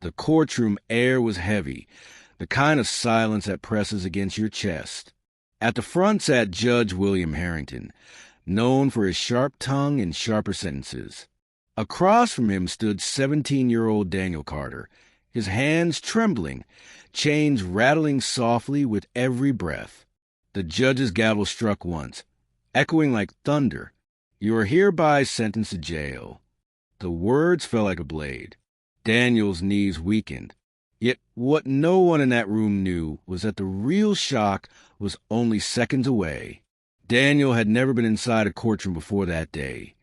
The courtroom air was heavy, the kind of silence that presses against your chest. At the front sat Judge William Harrington, known for his sharp tongue and sharper sentences. Across from him stood 17-year-old Daniel Carter, his hands trembling, chains rattling softly with every breath. The judge's gavel struck once, echoing like thunder. "You are hereby sentenced to jail." The words fell like a blade. Daniel's knees weakened. Yet what no one in that room knew was that the real shock was only seconds away. Daniel had never been inside a courtroom before that day,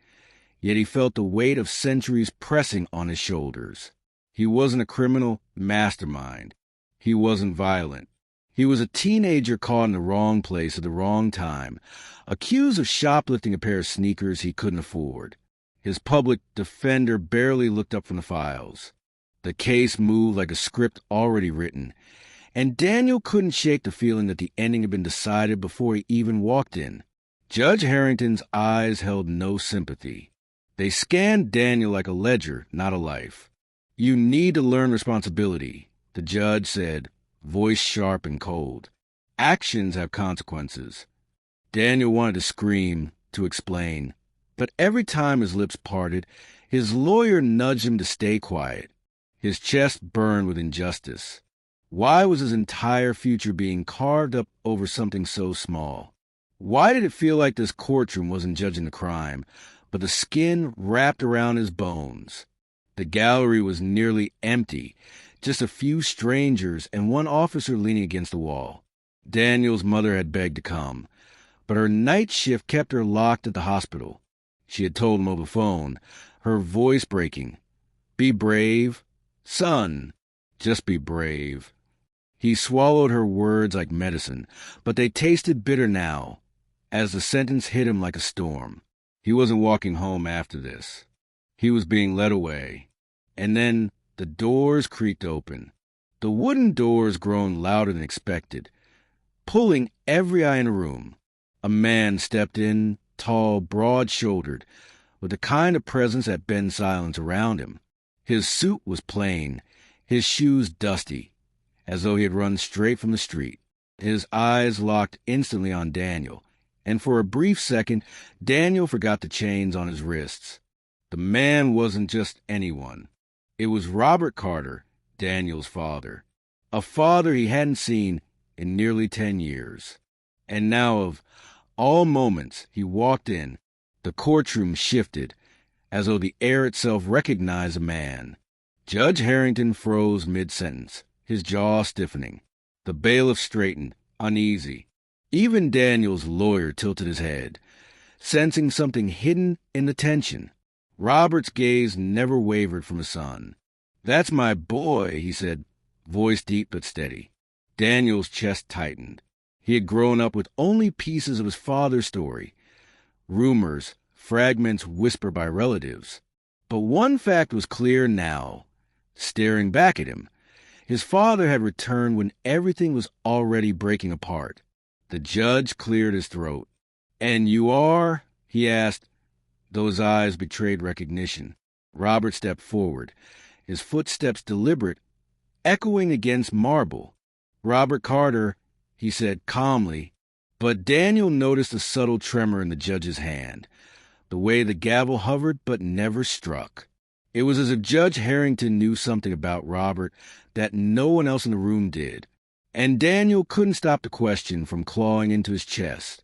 yet he felt the weight of centuries pressing on his shoulders. He wasn't a criminal mastermind. He wasn't violent. He was a teenager caught in the wrong place at the wrong time, accused of shoplifting a pair of sneakers he couldn't afford. His public defender barely looked up from the files. The case moved like a script already written, and Daniel couldn't shake the feeling that the ending had been decided before he even walked in. Judge Harrington's eyes held no sympathy. They scanned Daniel like a ledger, not a life. "You need to learn responsibility," the judge said, voice sharp and cold. "Actions have consequences." Daniel wanted to scream, to explain, but every time his lips parted, his lawyer nudged him to stay quiet. His chest burned with injustice. Why was his entire future being carved up over something so small? Why did it feel like this courtroom wasn't judging the crime, but the skin wrapped around his bones? The gallery was nearly empty, just a few strangers and one officer leaning against the wall. Daniel's mother had begged to come, but her night shift kept her locked at the hospital. She had told him over the phone, her voice breaking, "Be brave. Son, just be brave." He swallowed her words like medicine, but they tasted bitter now, as the sentence hit him like a storm. He wasn't walking home after this. He was being led away. And then the doors creaked open. The wooden doors groaned louder than expected, pulling every eye in the room. A man stepped in, tall, broad-shouldered, with the kind of presence that bends silence around him. His suit was plain, his shoes dusty, as though he had run straight from the street. His eyes locked instantly on Daniel, and for a brief second, Daniel forgot the chains on his wrists. The man wasn't just anyone. It was Robert Carter, Daniel's father, a father he hadn't seen in nearly 10 years. And now, of all moments, he walked in. The courtroom shifted, as though the air itself recognized a man. Judge Harrington froze mid-sentence, his jaw stiffening. The bailiff straightened, uneasy. Even Daniel's lawyer tilted his head, sensing something hidden in the tension. Robert's gaze never wavered from his son. "That's my boy," he said, voice deep but steady. Daniel's chest tightened. He had grown up with only pieces of his father's story. Rumors, fragments whispered by relatives. But one fact was clear now. Staring back at him, his father had returned when everything was already breaking apart. The judge cleared his throat. "And you are?" he asked. Those eyes betrayed recognition. Robert stepped forward, his footsteps deliberate, echoing against marble. "Robert Carter," he said calmly, but Daniel noticed a subtle tremor in the judge's hand, the way the gavel hovered but never struck. It was as if Judge Harrington knew something about Robert that no one else in the room did, and Daniel couldn't stop the question from clawing into his chest.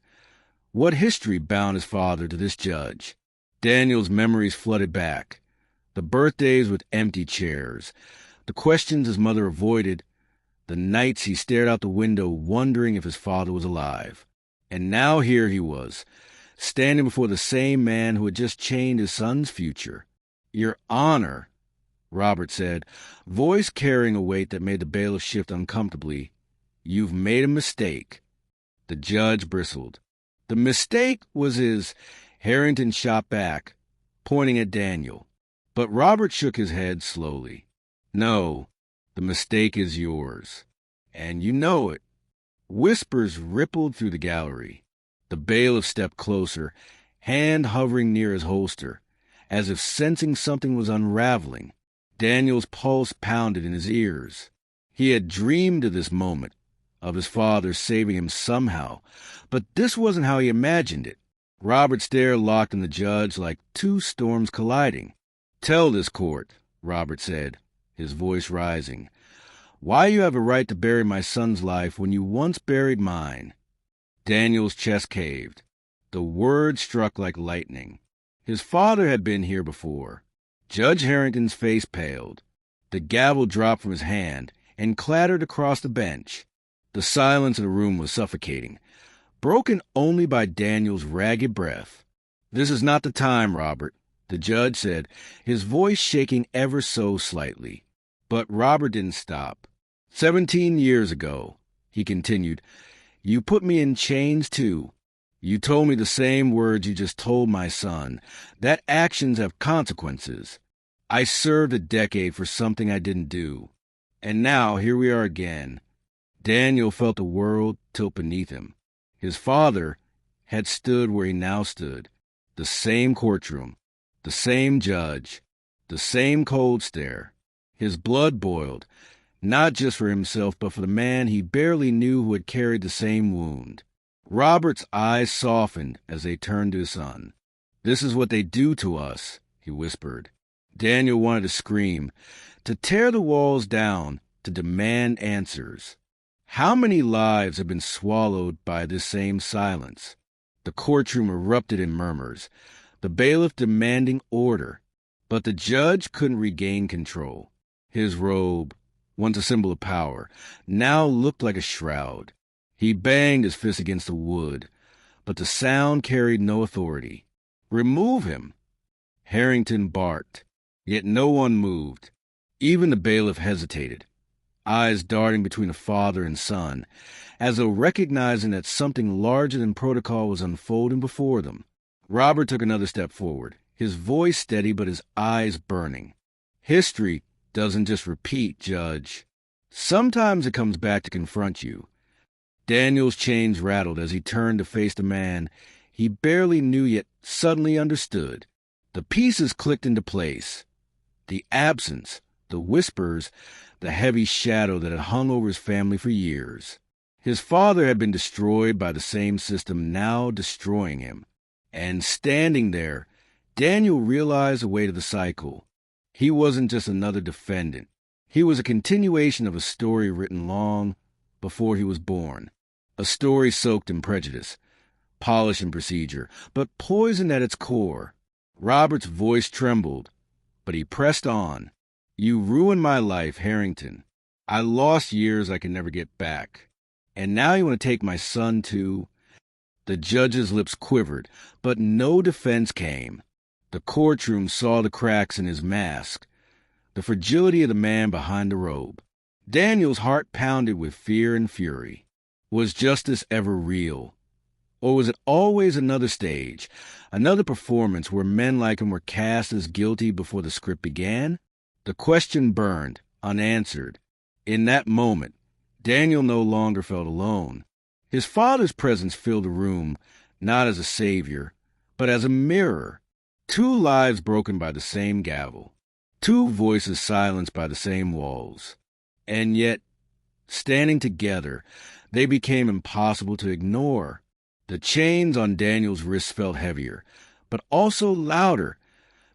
What history bound his father to this judge? Daniel's memories flooded back. The birthdays with empty chairs, the questions his mother avoided, the nights he stared out the window wondering if his father was alive. And now here he was, standing before the same man who had just changed his son's future. "Your Honor," Robert said, voice carrying a weight that made the bailiff shift uncomfortably, "you've made a mistake." The judge bristled. The mistake was his. Harrington shot back, pointing at Daniel. But Robert shook his head slowly. "No, the mistake is yours. And you know it." Whispers rippled through the gallery. The bailiff stepped closer, hand hovering near his holster, as if sensing something was unraveling. Daniel's pulse pounded in his ears. He had dreamed of this moment, of his father saving him somehow, but this wasn't how he imagined it. Robert's stare locked on the judge like two storms colliding. "Tell this court," Robert said, his voice rising, "why you have a right to bury my son's life when you once buried mine." Daniel's chest caved. The word struck like lightning. His father had been here before. Judge Harrington's face paled. The gavel dropped from his hand and clattered across the bench. The silence in the room was suffocating, broken only by Daniel's ragged breath. "This is not the time, Robert," the judge said, his voice shaking ever so slightly. But Robert didn't stop. 17 years ago," he continued, "you put me in chains too. You told me the same words you just told my son, that actions have consequences. I served a decade for something I didn't do. And now here we are again." Daniel felt the world tilt beneath him. His father had stood where he now stood, the same courtroom, the same judge, the same cold stare. His blood boiled, not just for himself, but for the man he barely knew who had carried the same wound. Robert's eyes softened as they turned to his son. "This is what they do to us," he whispered. Daniel wanted to scream, to tear the walls down, to demand answers. How many lives have been swallowed by this same silence? The courtroom erupted in murmurs, the bailiff demanding order. But the judge couldn't regain control. His robe, once a symbol of power, now looked like a shroud. He banged his fist against the wood, but the sound carried no authority. "Remove him!" Harrington barked, yet no one moved. Even the bailiff hesitated, eyes darting between the father and son, as though recognizing that something larger than protocol was unfolding before them. Robert took another step forward, his voice steady but his eyes burning. "History doesn't just repeat, Judge. Sometimes it comes back to confront you." Daniel's chains rattled as he turned to face the man he barely knew yet suddenly understood. The pieces clicked into place. The absence, the whispers, the heavy shadow that had hung over his family for years. His father had been destroyed by the same system now destroying him. And standing there, Daniel realized the weight of the cycle. He wasn't just another defendant. He was a continuation of a story written long before he was born. A story soaked in prejudice, polished in procedure, but poisoned at its core. Robert's voice trembled, but he pressed on. "You ruined my life, Harrington. I lost years I can never get back. And now you want to take my son too?" The judge's lips quivered, but no defense came. The courtroom saw the cracks in his mask, the fragility of the man behind the robe. Daniel's heart pounded with fear and fury. Was justice ever real? Or was it always another stage, another performance where men like him were cast as guilty before the script began? The question burned, unanswered. In that moment, Daniel no longer felt alone. His father's presence filled the room, not as a savior, but as a mirror. Two lives broken by the same gavel. Two voices silenced by the same walls. And yet, standing together, they became impossible to ignore. The chains on Daniel's wrists felt heavier, but also louder,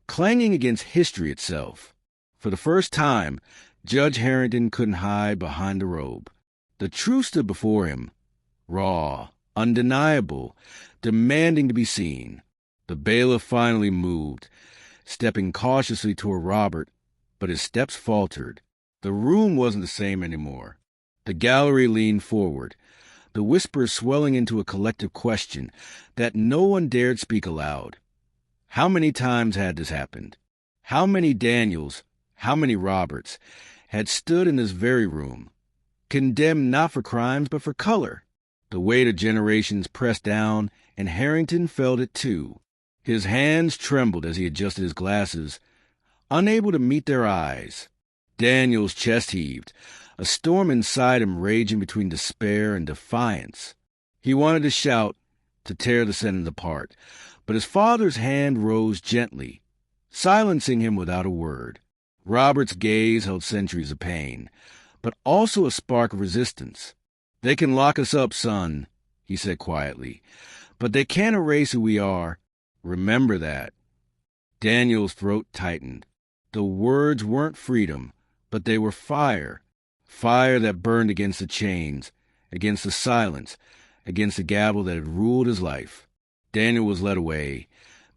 clanging against history itself. For the first time, Judge Harrington couldn't hide behind the robe. The truth stood before him, raw, undeniable, demanding to be seen. The bailiff finally moved, stepping cautiously toward Robert, but his steps faltered. The room wasn't the same anymore. The gallery leaned forward, the whispers swelling into a collective question that no one dared speak aloud. How many times had this happened? How many Daniels, how many Roberts, had stood in this very room, condemned not for crimes but for color? The weight of generations pressed down, and Harrington felt it too. His hands trembled as he adjusted his glasses, unable to meet their eyes. Daniel's chest heaved, a storm inside him raging between despair and defiance. He wanted to shout, to tear the sentence apart, but his father's hand rose gently, silencing him without a word. Robert's gaze held centuries of pain, but also a spark of resistance. "They can lock us up, son," he said quietly, "but they can't erase who we are. Remember that." Daniel's throat tightened. The words weren't freedom, but they were fire. Fire that burned against the chains, against the silence, against the gavel that had ruled his life. Daniel was led away,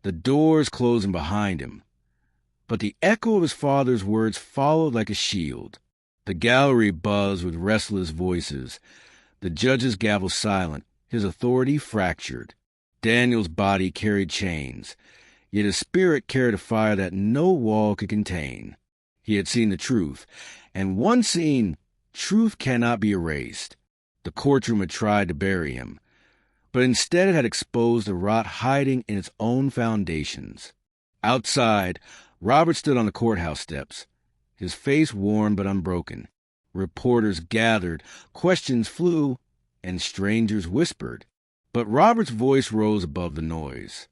the doors closing behind him. But the echo of his father's words followed like a shield. The gallery buzzed with restless voices. The judge's gavel silent, his authority fractured. Daniel's body carried chains, yet his spirit carried a fire that no wall could contain. He had seen the truth, and once seen, truth cannot be erased. The courtroom had tried to bury him, but instead it had exposed the rot hiding in its own foundations. Outside, Robert stood on the courthouse steps, his face worn but unbroken. Reporters gathered, questions flew, and strangers whispered. But Robert's voice rose above the noise.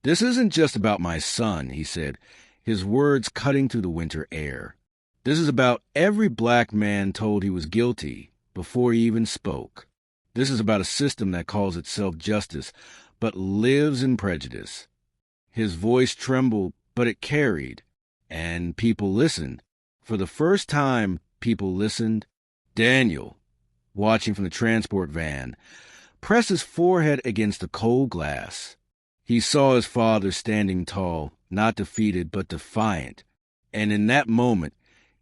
"This isn't just about my son," he said, his words cutting through the winter air. "This is about every black man told he was guilty before he even spoke. This is about a system that calls itself justice, but lives in prejudice." His voice trembled, but it carried, and people listened. For the first time, people listened. Daniel, watching from the transport van, pressed his forehead against the cold glass. He saw his father standing tall, not defeated, but defiant. And in that moment,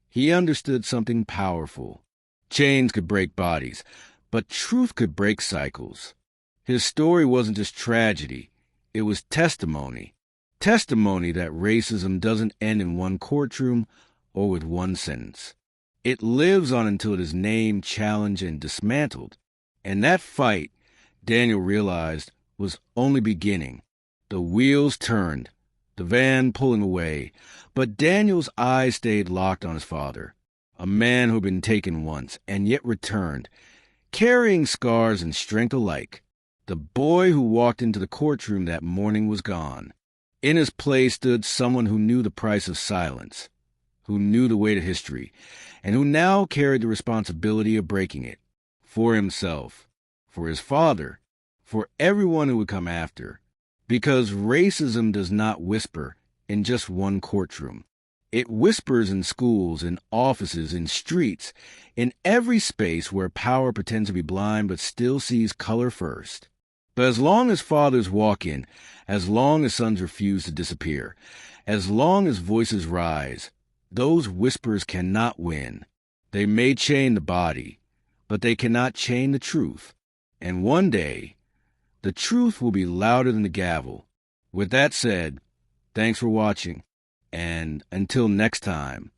he understood something powerful. Chains could break bodies, but truth could break cycles. His story wasn't just tragedy. It was testimony. Testimony that racism doesn't end in one courtroom or with one sentence. It lives on until it is named, challenged, and dismantled. And that fight, Daniel realized, was only beginning. The wheels turned, the van pulling away, but Daniel's eyes stayed locked on his father, a man who had been taken once and yet returned, carrying scars and strength alike. The boy who walked into the courtroom that morning was gone. In his place stood someone who knew the price of silence, who knew the weight of history, and who now carried the responsibility of breaking it, for himself, for his father, for everyone who would come after. Because racism does not whisper in just one courtroom. It whispers in schools, in offices, in streets, in every space where power pretends to be blind but still sees color first. But as long as fathers walk in, as long as sons refuse to disappear, as long as voices rise, those whispers cannot win. They may chain the body, but they cannot chain the truth. And one day, the truth will be louder than the gavel. With that said, thanks for watching, and until next time.